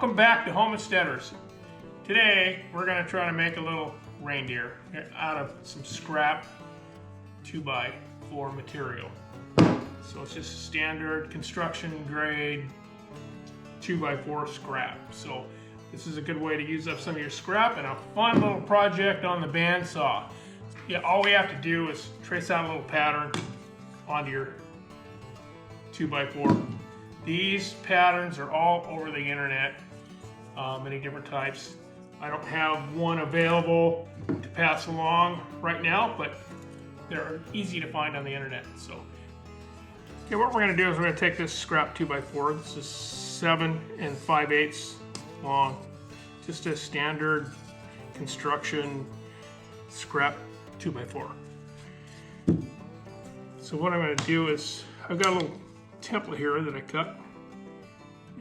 Welcome back to Homesteaders. Today we're going to try to make a little reindeer out of some scrap 2x4 material. So it's just standard construction grade 2x4 scrap. So this is a good way to use up some of your scrap and a fun little project on the bandsaw. Yeah, all we have to do is trace out a little pattern onto your 2x4. These patterns are all over the internet, many different types. I don't have one available to pass along right now, but they're easy to find on the internet. So, okay, what we're going to do is we're going to take this scrap 2x4. This is 7 5/8 long, just a standard construction scrap 2x4. So what I'm going to do is I've got a little template here that I cut,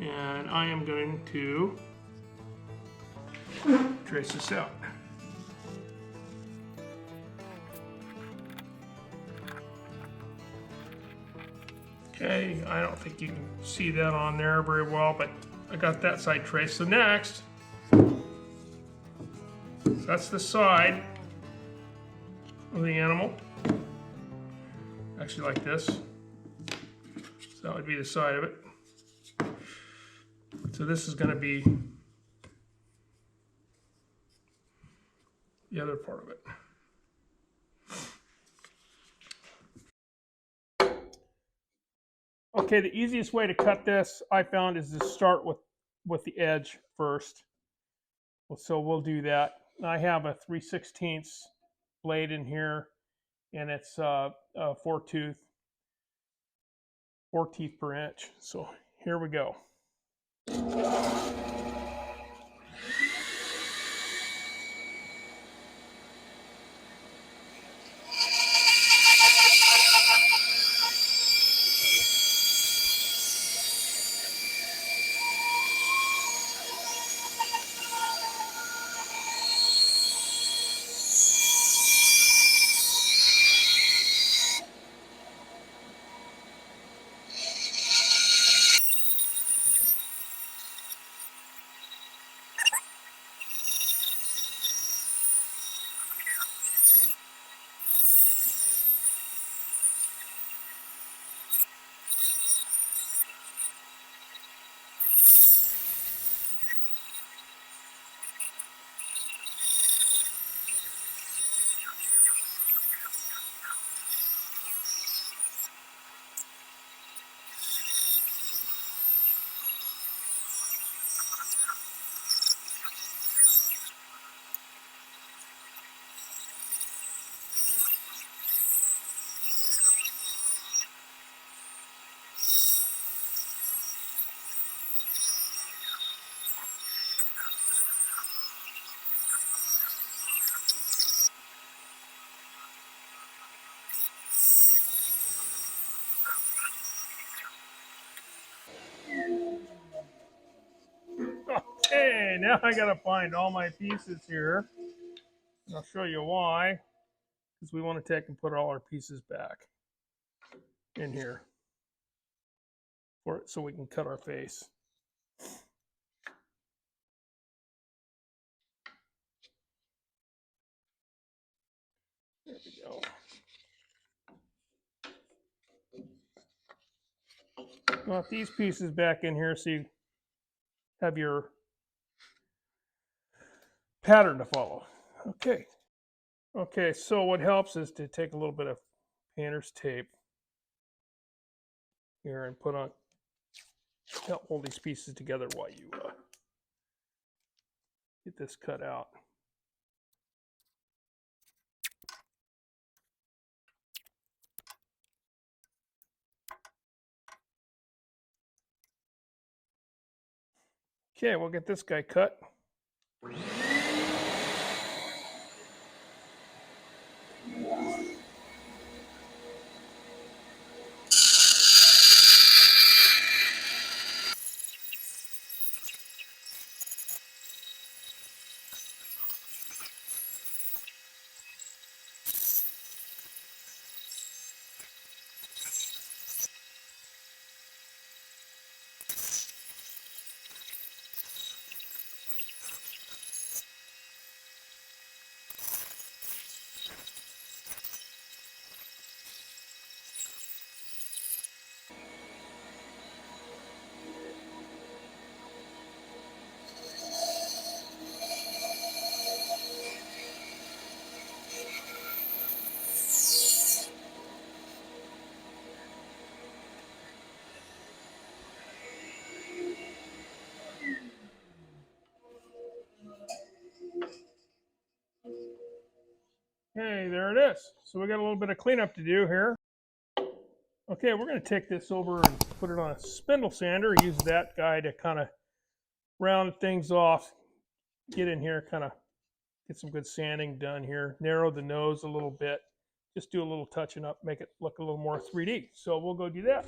and I am going to trace this out. Okay, I don't think you can see that on there very well, but I got that side traced. So next, that's the side of the animal, actually like this. So that would be the side of it. So this is going to be the other part of it. Okay, the easiest way to cut this, I found, is to start with the edge first. So we'll do that. I have a 3/16 blade in here, and it's a 4 teeth per inch. So here we go. Okay, now I gotta find all my pieces here. And I'll show you why. Because we want to take and put all our pieces back in here so we can cut our face. There we go. Got these pieces back in here so you have your pattern to follow. Okay, so what helps is to take a little bit of painter's tape here and help hold these pieces together while you get this cut out. Okay, we'll get this guy cut. Okay, there it is. So we got a little bit of cleanup to do here. Okay, we're going to take this over and put it on a spindle sander. Use that guy to kind of round things off. Get in here, kind of get some good sanding done here. Narrow the nose a little bit. Just do a little touching up, make it look a little more 3D. So we'll go do that.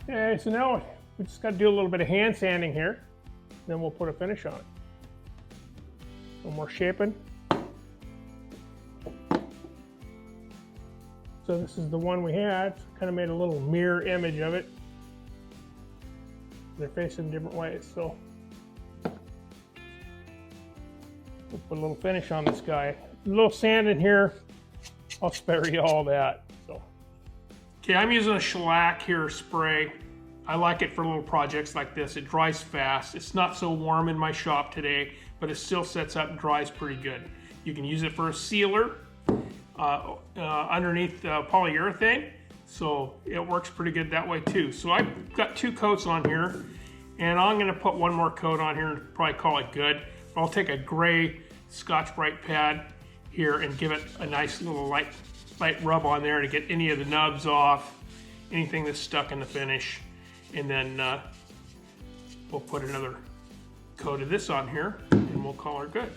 Okay, so now we just got to do a little bit of hand sanding here. Then we'll put a finish on it. A little more shaping. So this is the one we had. Kind of made a little mirror image of it. They're facing different ways, so we'll put a little finish on this guy. A little sand in here. I'll spare you all that. So, okay, I'm using a shellac here spray. I like it for little projects like this. It dries fast. It's not so warm in my shop today, but it still sets up and dries pretty good. You can use it for a sealer underneath polyurethane, so it works pretty good that way too. So I've got 2 coats on here, and I'm going to put one more coat on here and probably call it good. I'll take a gray Scotch-Brite pad here and give it a nice little light rub on there to get any of the nubs off, anything that's stuck in the finish. And then we'll put another coat of this on here and we'll call her good.